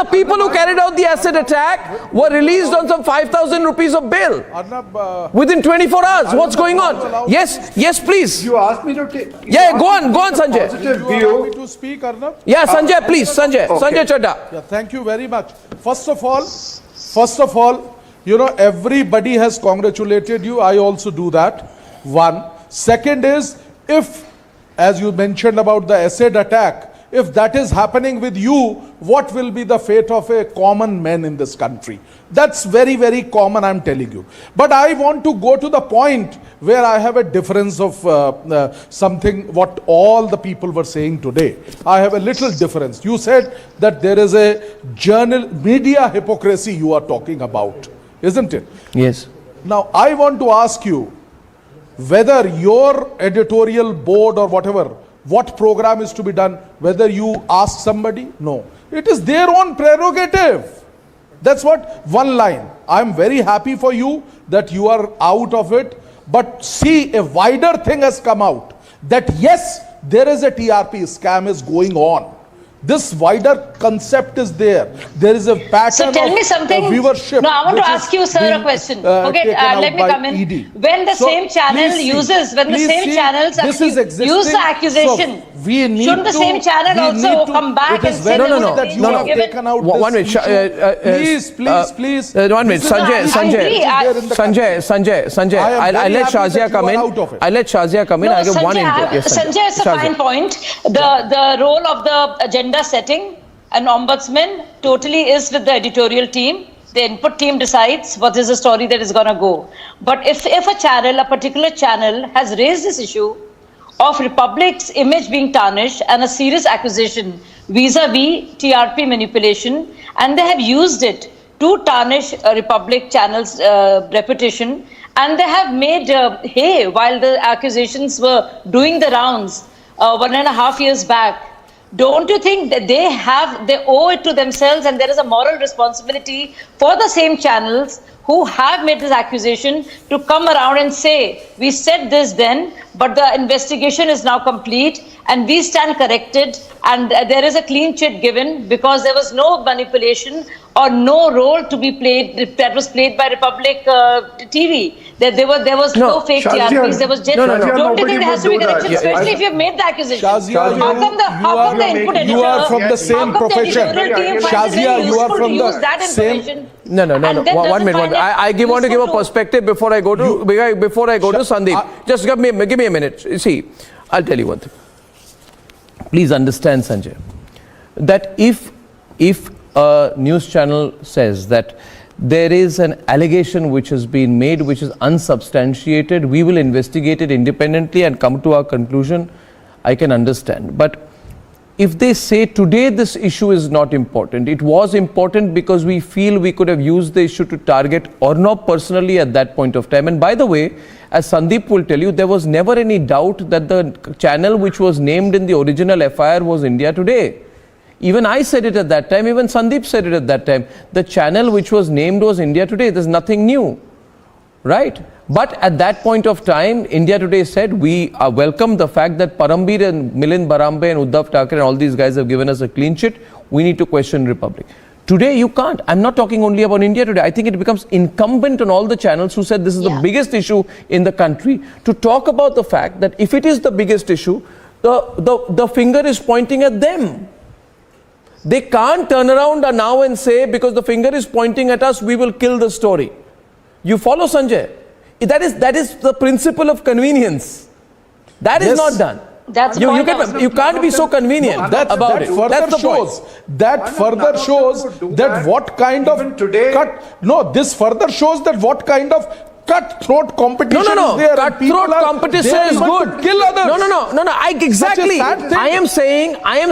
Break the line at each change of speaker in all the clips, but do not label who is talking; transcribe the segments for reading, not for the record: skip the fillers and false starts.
The people who carried out the acid attack were released on some 5,000 rupees of bail within 24 hours. What's going on? Yes, please.
You asked me to take.
Yeah, go on, Sanjay.
You
want me to speak, Arnab?
Yeah, Sanjay, please, Sanjay.
Okay.
Sanjay Chadha.
Yeah, thank you very much. First of all, you know, everybody has congratulated you. I also do that. One. Second is, if, as you mentioned about the acid attack, if that is happening with you, what will be the fate of a common man in this country? That's very, very common, I'm telling you. But I want to go to the point where I have a difference of something what all the people were saying today. I have a little difference. You said that there is a media hypocrisy you are talking about, isn't it?
Yes.
Now, I want to ask you whether your editorial board or whatever, what program is to be done, whether you ask somebody? No. It is their own prerogative. That's what, one line. I'm very happy for you that you are out of it. But see, a wider thing has come out. That yes, there is a TRP scam is going on. This wider concept is there. There is a pattern
so tell me something.
of viewership.
No, I want to ask you, sir, a question. Okay, let me come in.
ED.
When the same channel uses, when the same channels use the accusation, shouldn't the same channel also come back and say
no.
1
minute.
Please.
1 minute. Sanjay. I'll let Shazia come in. I'll let Shazia come in. I'll give one input. Yes,
Sanjay has a fine point. The role of the agenda setting and ombudsman totally is with the editorial team. The input team decides what is the story that is going to go. But if a channel, a particular channel, has raised this issue of Republic's image being tarnished and a serious accusation vis-a-vis TRP manipulation, and they have used it to tarnish Republic channel's reputation, and they have made hay while the accusations were doing the rounds 1.5 years back. Don't you think that they owe it to themselves, and there is a moral responsibility for the same channels who have made this accusation to come around and say, we said this then, but the investigation is now complete and we stand corrected, and there is a clean chit given because there was no manipulation or no role to be played that was played by Republic TV. There was no fake TRPs. There was genuine. Don't you think there has to be correction, especially if you have made the accusation?
Shazia,
how come the input editor?
You are from the same profession. Shazia, you are from the same.
No. 1 minute. I want to give a perspective before I go to Sandeep. Just give me a minute. See, I'll tell you one thing. Please understand, Sanjay, that if a news channel says that there is an allegation which has been made which is unsubstantiated, we will investigate it independently and come to our conclusion, I can understand. But if they say today this issue is not important, it was important because we feel we could have used the issue to target Arnab personally at that point of time. And by the way, as Sandeep will tell you, there was never any doubt that the channel which was named in the original FIR was India Today. Even I said it at that time, even Sandeep said it at that time. The channel which was named was India Today. There's nothing new, right? But at that point of time, India Today said, we welcome the fact that Parambir and Milind Barambe and Uddhav Thackeray and all these guys have given us a clean sheet. We need to question Republic. Today, you can't. I'm not talking only about India Today. I think it becomes incumbent on all the channels who said this is the biggest issue in the country to talk about the fact that if it is the biggest issue, the finger is pointing at them. They can't turn around now and say, because the finger is pointing at us, we will kill the story. You follow, Sanjay? That is the principle of convenience. That is not done.
That's
you can't be so convenient about it. That's the point.
That further shows that what kind of this further shows that what kind of cutthroat competition is there.
Cutthroat competition is good.
Kill others.
No. Exactly. I am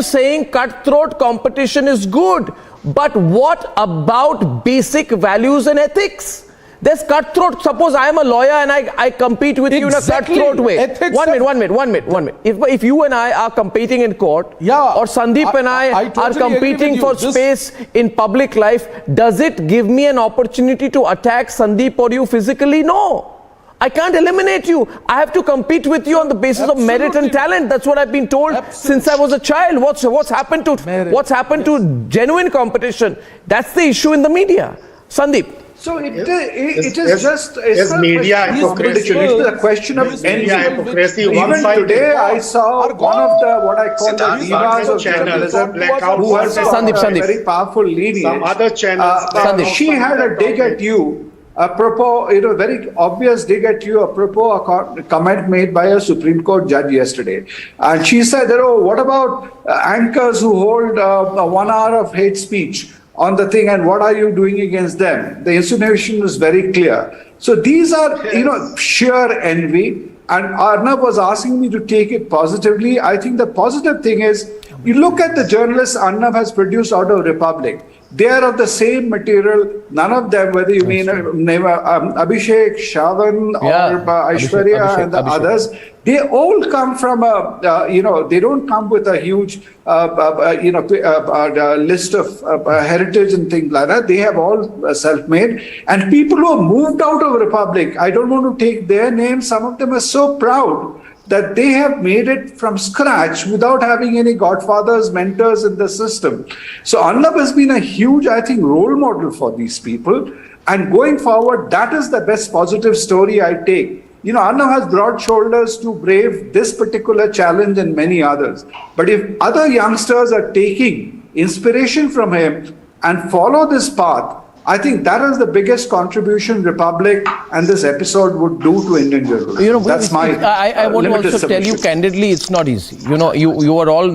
saying cutthroat competition is good. But what about basic values and ethics? There's cutthroat. Suppose I am a lawyer and I compete with you in a cutthroat way. One minute. If you and I are competing in court, or Sandeep and I are competing for space in public life, does it give me an opportunity to attack Sandeep or you physically? No. I can't eliminate you. I have to compete with you on the basis of merit and talent. That's what I've been told since I was a child. What's happened to
Merit.
what's happened to genuine competition? That's the issue in the media. Sandeep.
So it is just it's not a
media
question of
hypocrisy.
competition. It is a question of
Media
envy.
hypocrisy,
Even
one-sided.
today, I saw one of the what I call the
Siddharth
divas of
channel,
journalism,
blackout
who has
Sandeep,
a
Sandeep.
very powerful lineage.
Some other channels.
Sandeep.
She had a dig at you, apropos, very obvious dig at you, apropos a comment made by a Supreme Court judge yesterday. And she said, oh, what about anchors who hold 1 hour of hate speech on the thing, and what are you doing against them? The insinuation was very clear. So these are, sheer envy. And Arnab was asking me to take it positively. I think the positive thing is, you look at the journalists Arnab has produced out of Republic. They are of the same material. None of them, whether you mean Abhishek, Shavan, or Aishwarya and the others, they all come from they don't come with a huge, list of heritage and things like that. They have all self-made. And people who have moved out of Republic, I don't want to take their names. Some of them are so proud that they have made it from scratch without having any godfathers, mentors in the system. So Arnab has been a huge, I think, role model for these people. And going forward, that is the best positive story I take. Arnab has broad shoulders to brave this particular challenge and many others. But if other youngsters are taking inspiration from him and follow this path, I think that is the biggest contribution Republic and this episode would do to Indian journalism. That's my
I want to also tell you candidly, it's not easy. You are all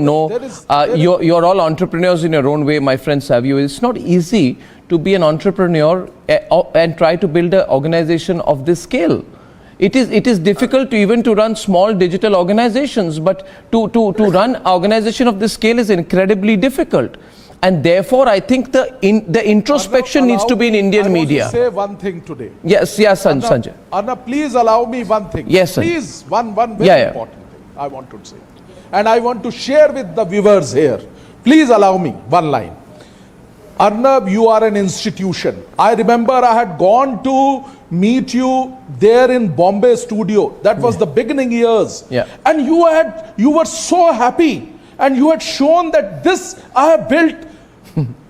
you're all entrepreneurs in your own way. My friend Savio, it's not easy to be an entrepreneur and try to build an organization of this scale. It is difficult to run small digital organizations, but to run an organization of this scale is incredibly difficult. And therefore, I think the introspection needs to be in Indian media.
I want to say one thing today.
Yes, Sanjay.
Arnab, please allow me one thing.
Yes, sir.
Please, one very important thing I want to say. And I want to share with the viewers here. Please allow me one line. Arnab, you are an institution. I remember I had gone to meet you there in Bombay studio. That was the beginning years.
Yeah.
And you were so happy. And you had shown that I have built,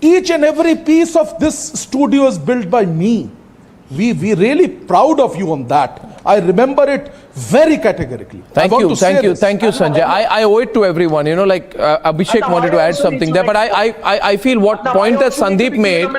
each and every piece of this studio is built by me. We really proud of you on that. I remember it very categorically.
Thank you, Sanjay. I owe it to everyone. Abhishek wanted to add something there, but I feel what point that Sandeep made.